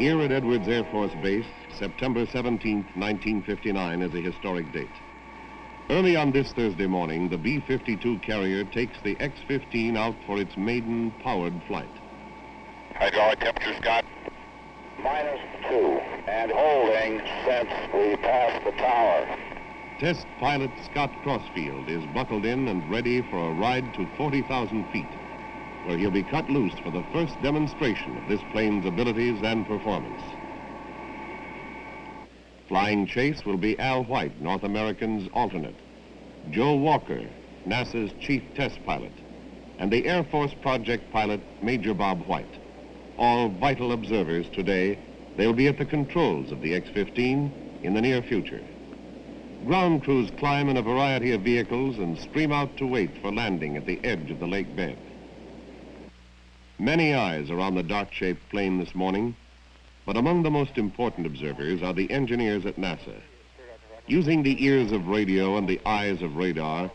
Here at Edwards Air Force Base, September 17, 1959 is a historic date. Early on this Thursday morning, the B-52 carrier takes the X-15 out for its maiden powered flight. Hydraulic temperature, Scott? -2, and holding since we passed the tower. Test pilot Scott Crossfield is buckled in and ready for a ride to 40,000 feet, where he'll be cut loose for the first demonstration of this plane's abilities and performance. Flying chase will be Al White, North American's alternate, Joe Walker, NASA's chief test pilot, and the Air Force project pilot, Major Bob White. All vital observers today. They'll be at the controls of the X-15 in the near future. Ground crews climb in a variety of vehicles and stream out to wait for landing at the edge of the lake bed. Many eyes are on the dart-shaped plane this morning, but among the most important observers are the engineers at NASA. Using the ears of radio and the eyes of radar,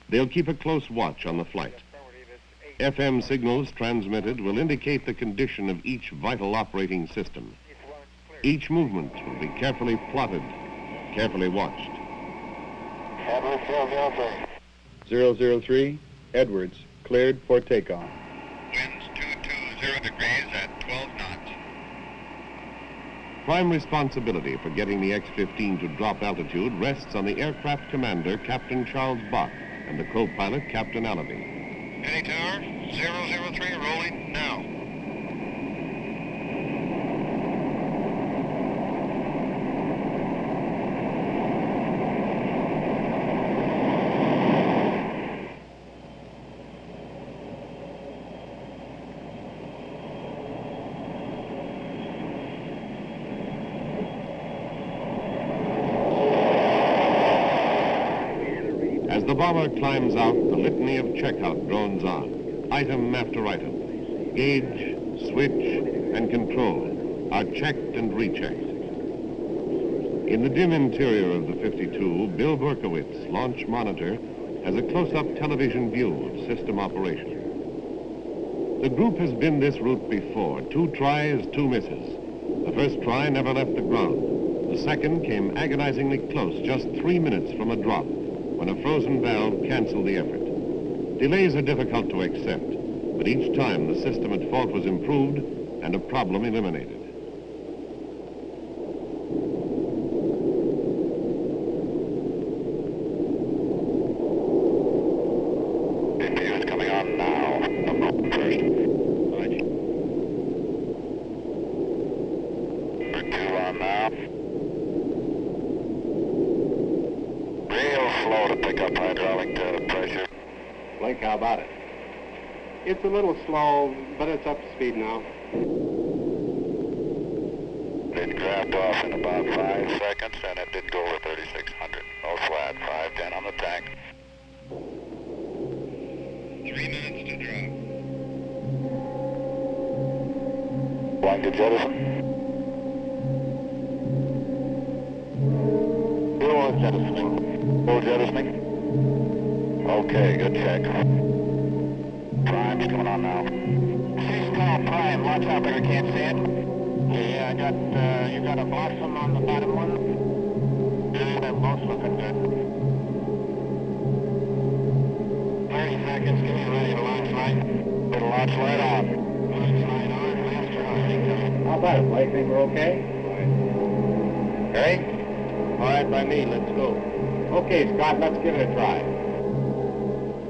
they'll keep a close watch on the flight. FM signals transmitted will indicate the condition of each vital operating system. Each movement will be carefully plotted, carefully watched. Edwards 003. 003, Edwards, cleared for takeoff. Winds 220 degrees at 12 knots. Prime responsibility for getting the X-15 to drop altitude rests on the aircraft commander, Captain Charles Bach, and the co-pilot, Captain Allaby. Any tower, 003, rolling now. As the bomber climbs out, the litany of checkout drones on. Item after item. Gauge, switch, and control are checked and rechecked. In the dim interior of the 52, Bill Berkowitz, launch monitor, has a close-up television view of system operation. The group has been this route before. 2 tries, 2 misses. The first try never left the ground. The second came agonizingly close, just 3 minutes from a drop, when a frozen valve canceled the effort. Delays are difficult to accept, but each time the system at fault was improved and a problem eliminated. Is coming on now. First. Right. Number 2 on now. Real slow to pick up hydraulic pressure. Blake, how about it? It's a little slow, but it's up to speed now. It grabbed off in about 5 seconds, and it did go over 3,600. No flat, 510 on the tank. 3 minutes to drop. Going to jettison. Fuel jettisoning. Full jettisoning. Okay, good check. Prime's coming on now. Seasonal prime, watch out there, can't see it. Yeah, you got a blossom on the bottom one. Yeah, they're both looking good. 30 seconds, get me ready to launch light. Put a launch light on. Launch light on, master on. How about it, Blake? Think we're okay? Ready? All right, by me, let's go. Okay, Scott, let's give it a try.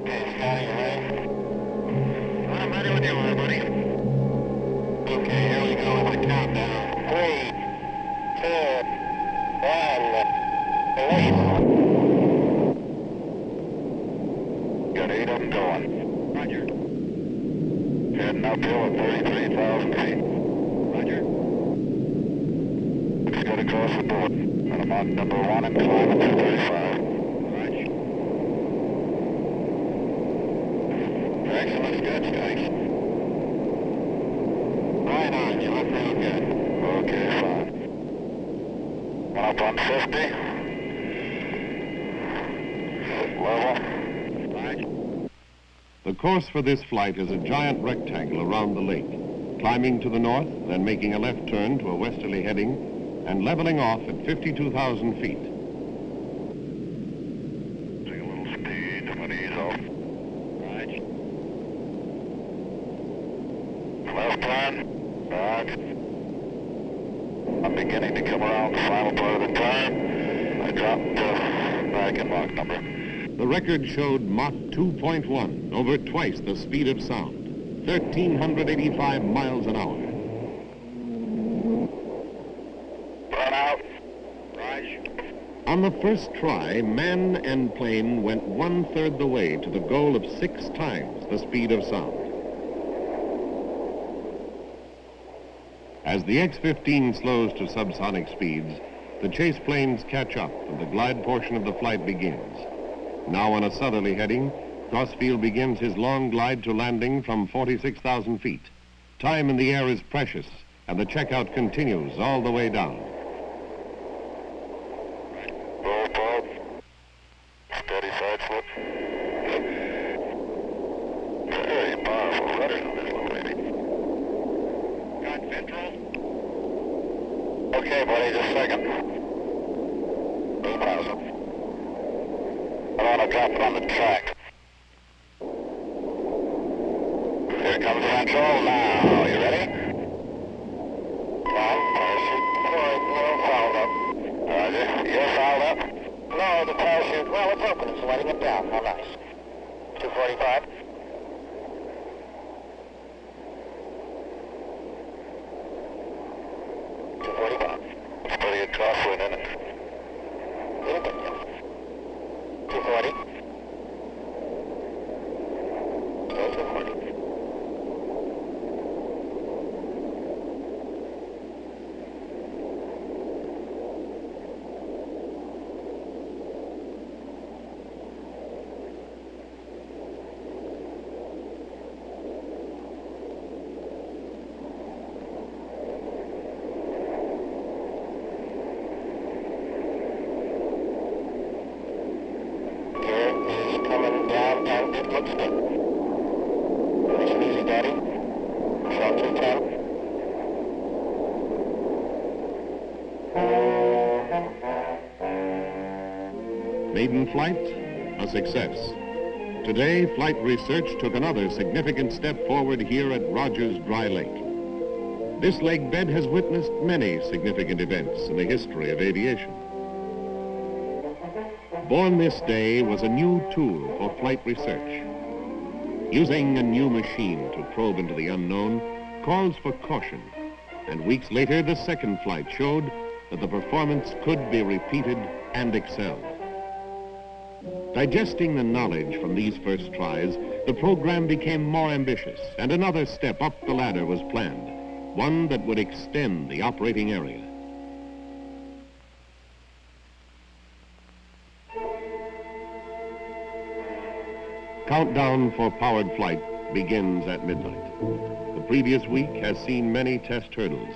Okay, Scotty, you ready? I'm ready when you are, buddy. Okay, here we go with the countdown. 3, 2, 1, release. Got 8 of them going. Roger. Heading uphill at 33,000 feet. Roger. Looks good across the board. And I'm on number 1 and climbing to 35. Roger. Direction looks good, Scotty. Right on, you look real good. Okay, fine. One up on 50. Level. Right. The course for this flight is a giant rectangle around the lake. climbing to the north, then making a left turn to a westerly heading, and leveling off at 52,000 feet. Take a little speed, 20 off. Right. Left turn. Back. I'm beginning to come around the final part of the turn. I dropped back in Mach number. The record showed Mach 2.1, over twice the speed of sound, 1,385 miles an hour. Burn out. Right. On the first try, man and plane went 1/3 the way to the goal of 6 times the speed of sound. As the X-15 slows to subsonic speeds, the chase planes catch up and the glide portion of the flight begins. Now on a southerly heading, Crossfield begins his long glide to landing from 46,000 feet. Time in the air is precious, and the checkout continues all the way down. Roll forward. Steady side slip. Very powerful rudder on this little baby. Got ventral. Okay, buddy, just a second. 8,000. I want to drop it on the track. Here comes ventral now. You ready? One, parachute. Sorry, little fouled up. Roger. You're fouled up? No, the parachute, well, it's open. It's letting it down. How nice. 245. It's pretty good crosswind, isn't it? A little bit, yeah. 240. Still 240. Coming down, and it looks good. Nice and easy, Daddy. Short 210. Maiden flight, a success. Today, flight research took another significant step forward here at Rogers Dry Lake. This lake bed has witnessed many significant events in the history of aviation. Born this day was a new tool for flight research. Using a new machine to probe into the unknown calls for caution, and weeks later the second flight showed that the performance could be repeated and excelled. Digesting the knowledge from these first tries, the program became more ambitious, and another step up the ladder was planned, one that would extend the operating area. Countdown for powered flight begins at midnight. The previous week has seen many test hurdles,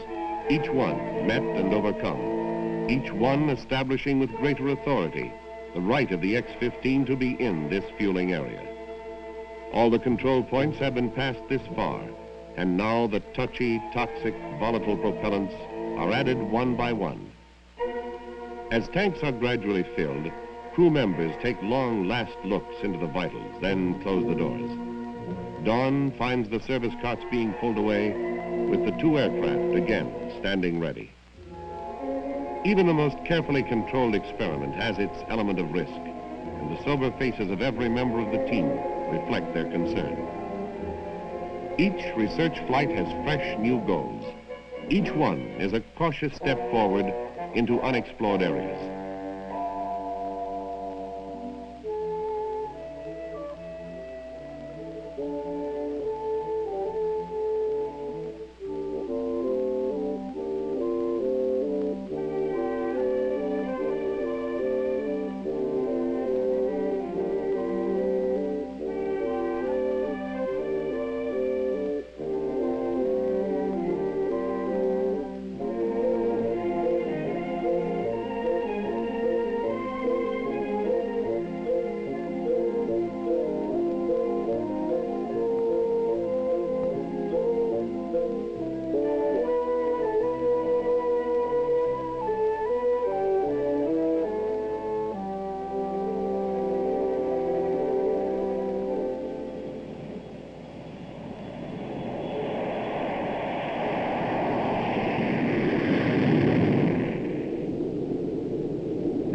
each one met and overcome, each one establishing with greater authority the right of the X-15 to be in this fueling area. All the control points have been passed this far, and now the touchy, toxic, volatile propellants are added one by one. As tanks are gradually filled, crew members take long last looks into the vitals, then close the doors. Dawn finds the service carts being pulled away, with the 2 aircraft again standing ready. Even the most carefully controlled experiment has its element of risk, and the sober faces of every member of the team reflect their concern. Each research flight has fresh new goals. Each one is a cautious step forward into unexplored areas.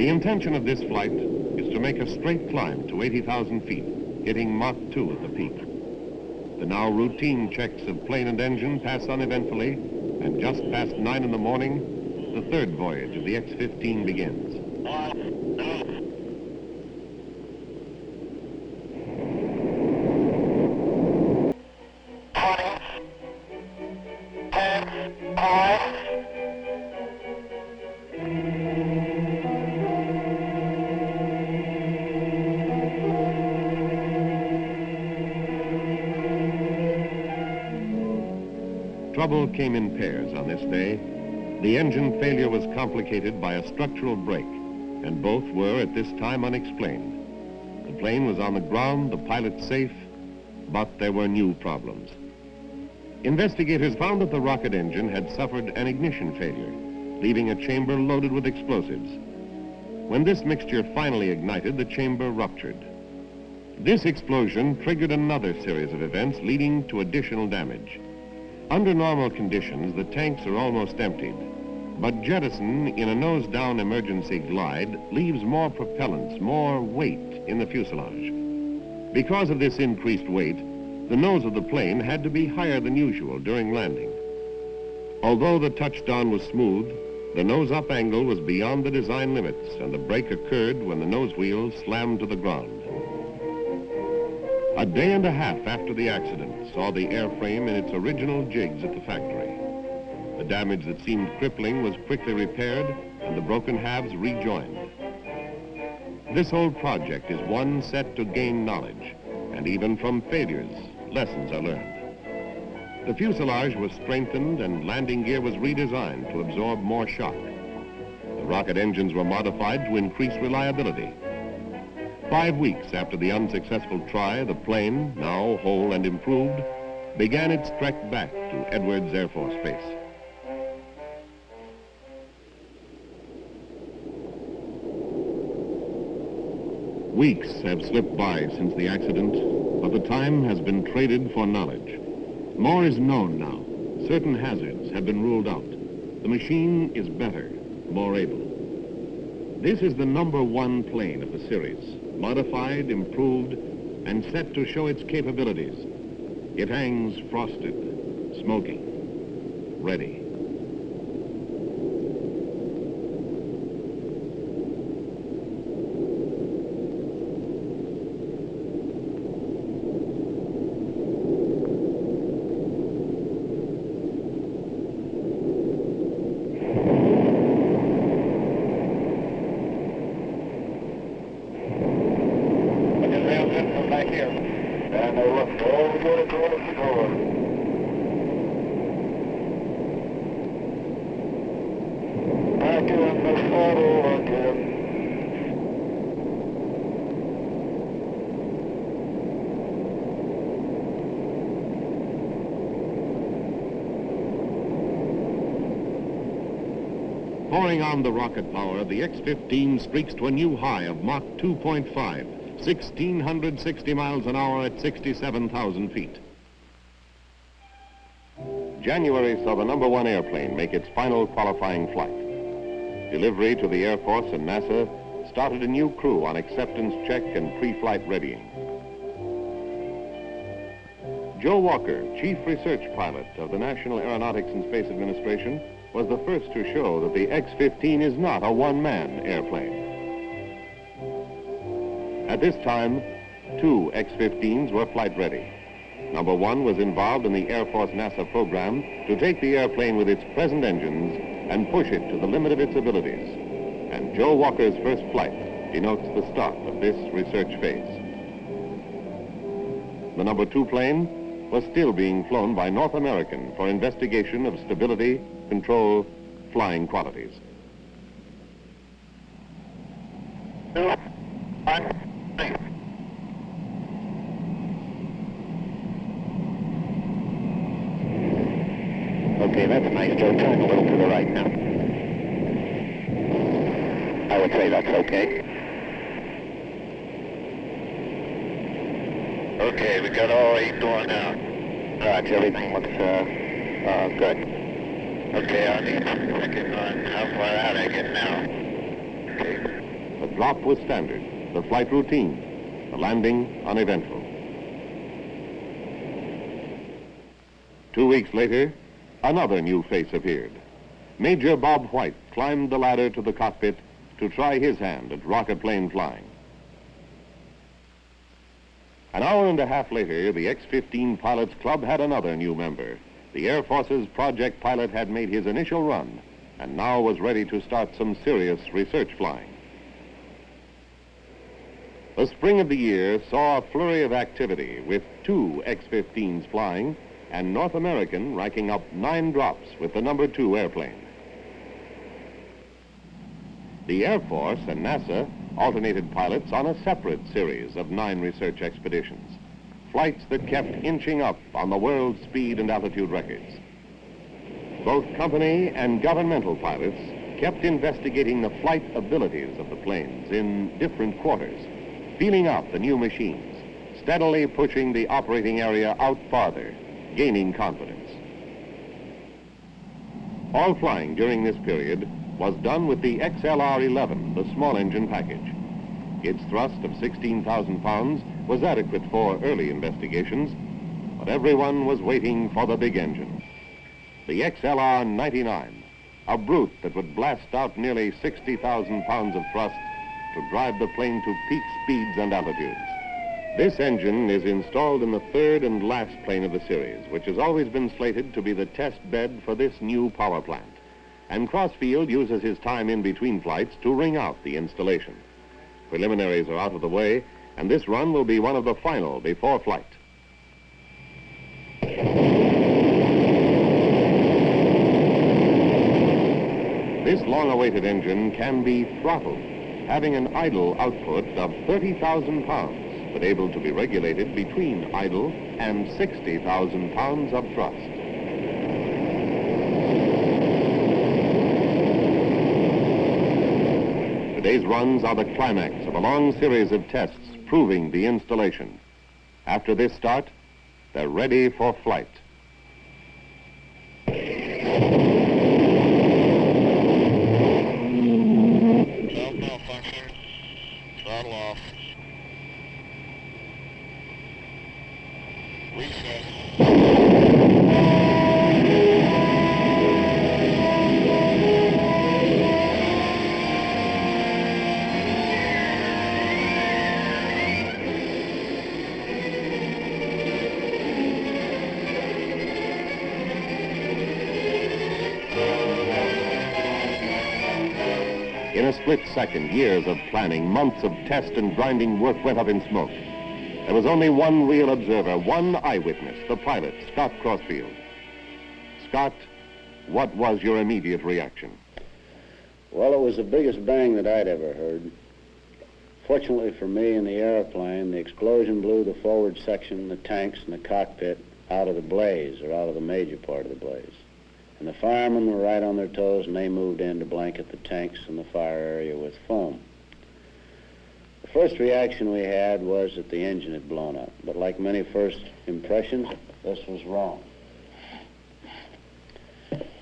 The intention of this flight is to make a straight climb to 80,000 feet, hitting Mach 2 at the peak. The now routine checks of plane and engine pass uneventfully, and just past 9 in the morning, the third voyage of the X-15 begins. 10, 5. Trouble came in pairs on this day. The engine failure was complicated by a structural break, and both were at this time unexplained. The plane was on the ground, the pilot safe, but there were new problems. Investigators found that the rocket engine had suffered an ignition failure, leaving a chamber loaded with explosives. When this mixture finally ignited, the chamber ruptured. This explosion triggered another series of events leading to additional damage. Under normal conditions, the tanks are almost emptied, but jettison in a nose-down emergency glide leaves more propellants, more weight in the fuselage. Because of this increased weight, the nose of the plane had to be higher than usual during landing. Although the touchdown was smooth, the nose-up angle was beyond the design limits, and the break occurred when the nose wheel slammed to the ground. A day and a half after the accident saw the airframe in its original jigs at the factory. The damage that seemed crippling was quickly repaired and the broken halves rejoined. This whole project is one set to gain knowledge, and even from failures, lessons are learned. The fuselage was strengthened and landing gear was redesigned to absorb more shock. The rocket engines were modified to increase reliability. 5 weeks after the unsuccessful try, the plane, now whole and improved, began its trek back to Edwards Air Force Base. Weeks have slipped by since the accident, but the time has been traded for knowledge. More is known now. Certain hazards have been ruled out. The machine is better, more able. This is the #1 plane of the series, modified, improved, and set to show its capabilities. It hangs frosted, smoking, ready. Pouring on the rocket power, the X-15 streaks to a new high of Mach 2.5, 1,660 miles an hour at 67,000 feet. January saw the #1 airplane make its final qualifying flight. Delivery to the Air Force and NASA started a new crew on acceptance check and pre-flight readying. Joe Walker, Chief Research Pilot of the National Aeronautics and Space Administration, was the first to show that the X-15 is not a one-man airplane. At this time, 2 X-15s were flight ready. #1 was involved in the Air Force NASA program to take the airplane with its present engines and push it to the limit of its abilities. And Joe Walker's first flight denotes the start of this research phase. The #2 plane was still being flown by North American for investigation of stability, control, flying qualities. 2, 1, 3. Okay, that's nice, Joe. Turn a little to the right now. I would say that's okay. Okay, we got all 8 going now. All right, everything looks good. Okay, I'll need to check in on how far out I get now. Okay. drop was standard, the flight routine, the landing uneventful. 2 weeks later, another new face appeared. Major Bob White climbed the ladder to the cockpit to try his hand at rocket plane flying. An hour and a half later, the X-15 Pilots Club had another new member. The Air Force's project pilot had made his initial run and now was ready to start some serious research flying. The spring of the year saw a flurry of activity with 2 X-15s flying and North American racking up 9 drops with the number 2 airplane. The Air Force and NASA alternated pilots on a separate series of 9 research expeditions, flights that kept inching up on the world speed and altitude records. Both company and governmental pilots kept investigating the flight abilities of the planes in different quarters, feeling out the new machines, steadily pushing the operating area out farther, gaining confidence. All flying during this period was done with the XLR-11, the small engine package. Its thrust of 16,000 pounds was adequate for early investigations, but everyone was waiting for the big engine. The XLR-99, a brute that would blast out nearly 60,000 pounds of thrust to drive the plane to peak speeds and altitudes. This engine is installed in the 3rd and last plane of the series, which has always been slated to be the test bed for this new power plant. And Crossfield uses his time in between flights to ring out the installation. Preliminaries are out of the way, and this run will be one of the final before flight. This long-awaited engine can be throttled, having an idle output of 30,000 pounds, but able to be regulated between idle and 60,000 pounds of thrust. Today's runs are the climax of a long series of tests proving the installation. After this start, they're ready for flight. Valve malfunction. Throttle off. Reset. In a split second, years of planning, months of test and grinding work went up in smoke. There was only one real observer, one eyewitness, the pilot, Scott Crossfield. Scott, what was your immediate reaction? Well, it was the biggest bang that I'd ever heard. Fortunately for me and the airplane, the explosion blew the forward section, the tanks, and the cockpit out of the blaze, or out of the major part of the blaze. And the firemen were right on their toes, and they moved in to blanket the tanks and the fire area with foam. The first reaction we had was that the engine had blown up, but like many first impressions, this was wrong.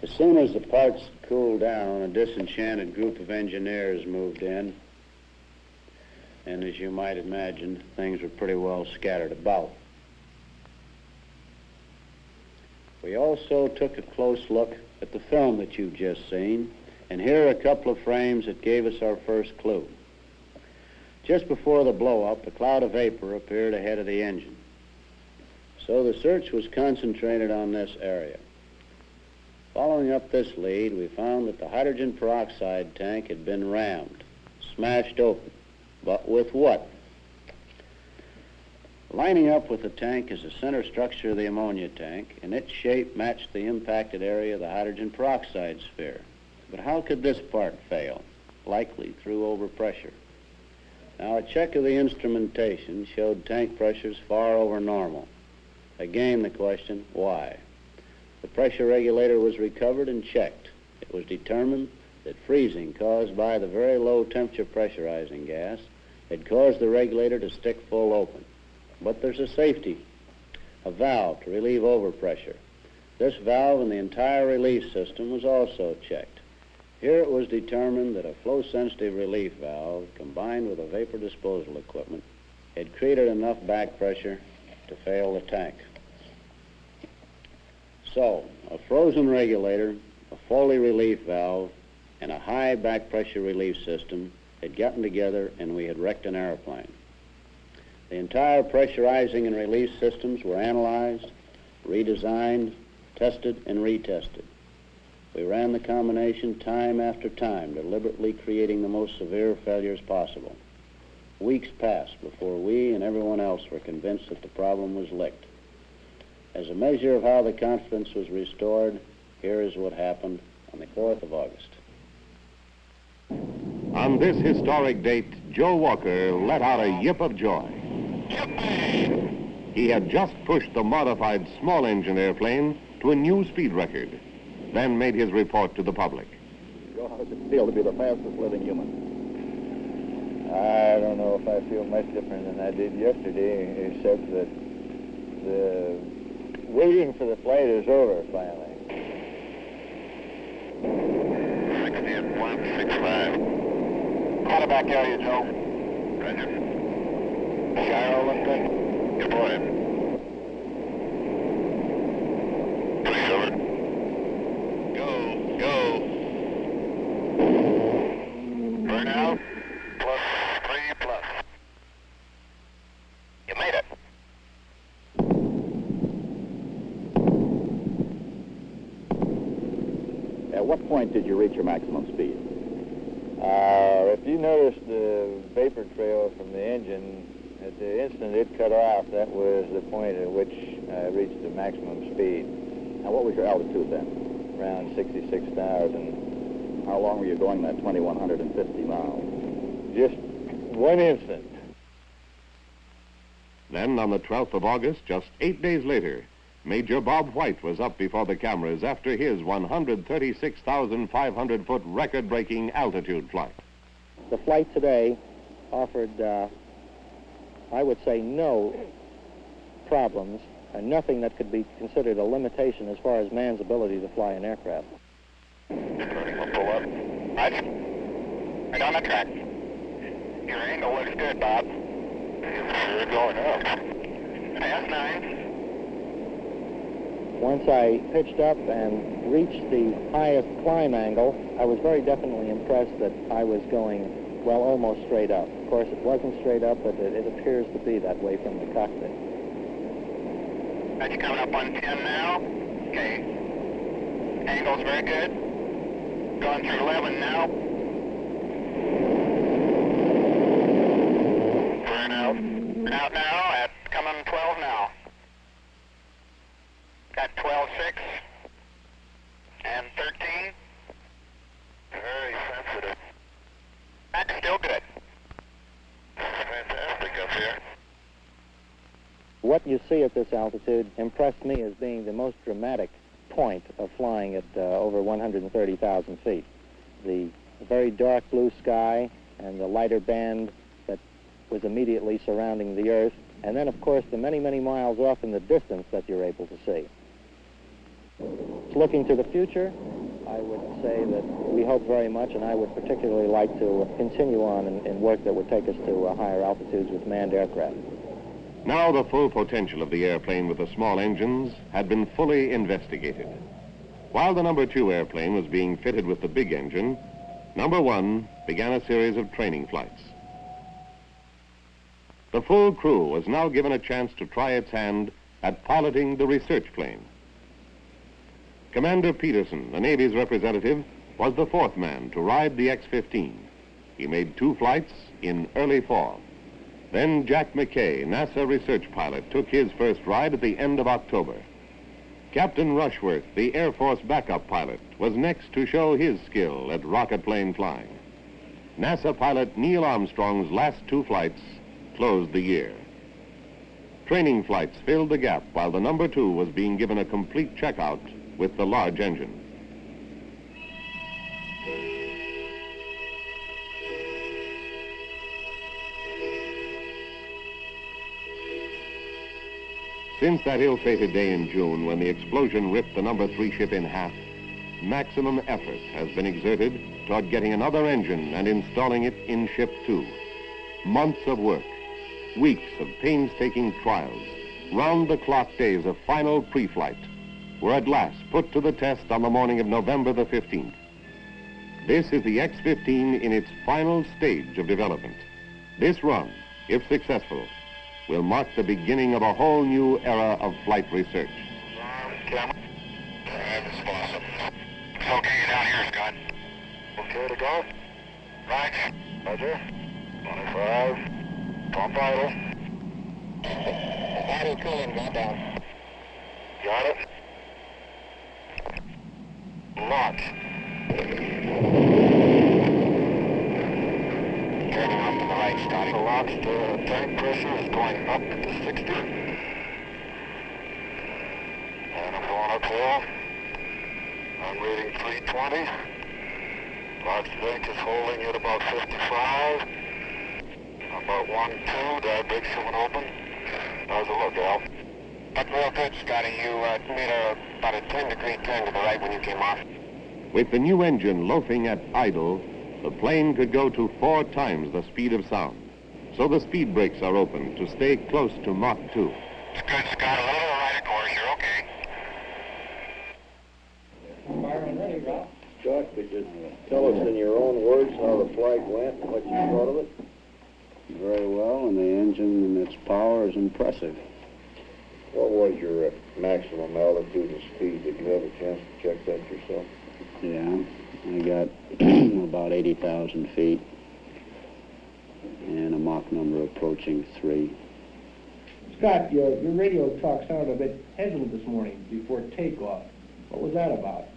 As soon as the parts cooled down, a disenchanted group of engineers moved in, and as you might imagine, things were pretty well scattered about. We also took a close look at the film that you've just seen, and here are a couple of frames that gave us our first clue. Just before the blow-up, a cloud of vapor appeared ahead of the engine. So the search was concentrated on this area. Following up this lead, we found that the hydrogen peroxide tank had been rammed, smashed open. But with what? Lining up with the tank is the center structure of the ammonia tank, and its shape matched the impacted area of the hydrogen peroxide sphere. But how could this part fail? Likely through overpressure. Now, a check of the instrumentation showed tank pressures far over normal. Again, the question, why? The pressure regulator was recovered and checked. It was determined that freezing caused by the very low temperature pressurizing gas had caused the regulator to stick full open. But there's a safety, a valve to relieve overpressure. This valve and the entire release system was also checked. Here it was determined that a flow-sensitive relief valve combined with a vapor disposal equipment had created enough back pressure to fail the tank. So, a frozen regulator, a Foley relief valve, and a high back pressure relief system had gotten together and we had wrecked an airplane. The entire pressurizing and release systems were analyzed, redesigned, tested, and retested. We ran the combination time after time, deliberately creating the most severe failures possible. Weeks passed before we and everyone else were convinced that the problem was licked. As a measure of how the confidence was restored, here is what happened on the 4th of August. On this historic date, Joe Walker let out a yip of joy. He had just pushed the modified small-engine airplane to a new speed record, then made his report to the public. Joe, how does it feel to be the fastest living human? I don't know if I feel much different than I did yesterday, except that the waiting for the flight is over finally. 60-165. Call it back area, Joe. Roger. Gyro look good. Good boy. Please over. Go. Burn out. +3+. You made it. At what point did you reach your maximum speed? If you noticed the vapor trail from the engine, at the instant it cut off, that was the point at which I reached the maximum speed. Now, what was your altitude then? Around 66,000. How long were you going that 2,150 miles? Just one instant. Then, on the 12th of August, just 8 days later, Major Bob White was up before the cameras after his 136,500-foot record-breaking altitude flight. The flight today offered, I would say, no problems, and nothing that could be considered a limitation as far as man's ability to fly an aircraft. We'll pull up. Roger. Right on the track. Your angle looks good, Bob. You're going up. Pass 9. Once I pitched up and reached the highest climb angle, I was very definitely impressed that I was going, well, almost straight up. Of course, it wasn't straight up, but it appears to be that way from the cockpit. That's coming up on 10 now. Okay. Angle's very good. Going through 11 now. Burn out. Out now at coming 12 now. Got 12.6 and 13. Very sensitive. That's still good. Fantastic up here. What you see at this altitude impressed me as being the most dramatic point of flying at over 130,000 feet. The very dark blue sky and the lighter band that was immediately surrounding the Earth, and then, of course, the many, many miles off in the distance that you're able to see. Looking to the future, I would say that we hope very much, and I would particularly like to continue on in work that would take us to higher altitudes with manned aircraft. Now the full potential of the airplane with the small engines had been fully investigated. While the number 2 airplane was being fitted with the big engine, number 1 began a series of training flights. The full crew was now given a chance to try its hand at piloting the research plane. Commander Peterson, the Navy's representative, was the 4th man to ride the X-15. He made 2 flights in early fall. Then Jack McKay, NASA research pilot, took his first ride at the end of October. Captain Rushworth, the Air Force backup pilot, was next to show his skill at rocket plane flying. NASA pilot Neil Armstrong's last 2 flights closed the year. Training flights filled the gap while the number 2 was being given a complete checkout with the large engine. Since that ill-fated day in June when the explosion ripped the number 3 ship in half, maximum effort has been exerted toward getting another engine and installing it in Ship 2. Months of work, weeks of painstaking trials, round-the-clock days of final pre-flight were at last put to the test on the morning of November the 15th. This is the X-15 in its final stage of development. This run, if successful, will mark the beginning of a whole new era of flight research. Camera. Responsive. It's okay down here, Scott. Okay to go? Right. Roger. 25. Pump idle. Idle cooling, got down. Got it. Launch. Turning off to the right, Scotty. The launch, the tank pressure is going up to 60. And I'm going uphill. I'm reading 320. Launch tank is holding at about 55. About 1-2, that big coming open. How's it look, Al? That's real good, Scotty. You made about a 10-degree turn to the right when you came off. With the new engine loafing at idle, the plane could go to 4 times the speed of sound. So the speed brakes are open to stay close to Mach 2. It's good, Scott. A little to the right, of course. You're okay. Firing ready, Ralph. Scott, could you tell us in your own words how the flight went and what you thought of it? Very well, and the engine and its power is impressive. What was your maximum altitude and speed? Did you have a chance to check that yourself? Yeah, I got about 80,000 feet and a Mach number approaching 3. Scott, your radio talk sounded a bit hesitant this morning before takeoff. What was that about?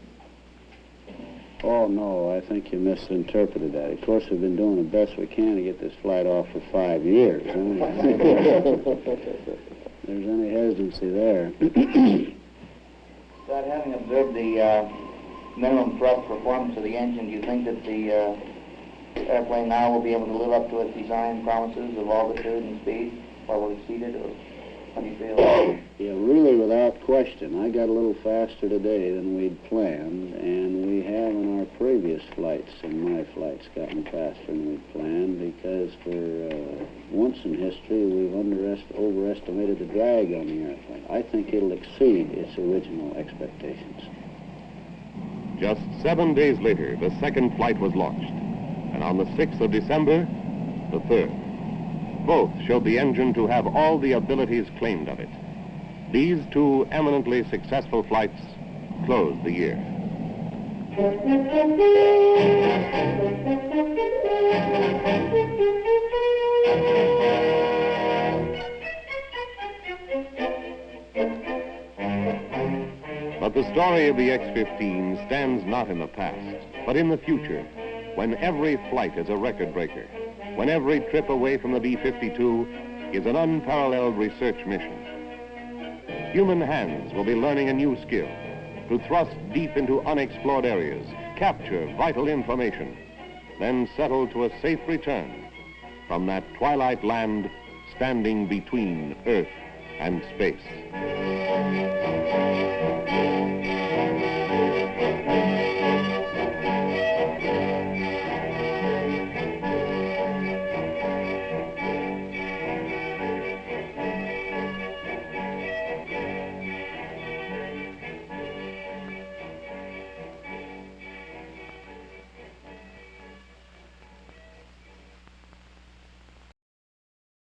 Oh, no, I think you misinterpreted that. Of course, we've been doing the best we can to get this flight off for 5 years. There's any hesitancy there. Scott, having observed the minimum thrust performance of the engine, do you think that the airplane now will be able to live up to its design promises of altitude and speed, or will exceed it, or how do you feel? Yeah, really, without question. I got a little faster today than we'd planned, and we have in our previous flights, in my flights, gotten faster than we'd planned, because for once in history, we've overestimated the drag on the airplane. I think it'll exceed its original expectations. Just 7 days later, the second flight was launched, and on the 6th of December, the third. Both showed the engine to have all the abilities claimed of it. These 2 eminently successful flights closed the year. But the story of the X-15 stands not in the past, but in the future, when every flight is a record breaker, when every trip away from the B-52 is an unparalleled research mission. Human hands will be learning a new skill, to thrust deep into unexplored areas, capture vital information, then settle to a safe return from that twilight land standing between Earth and space.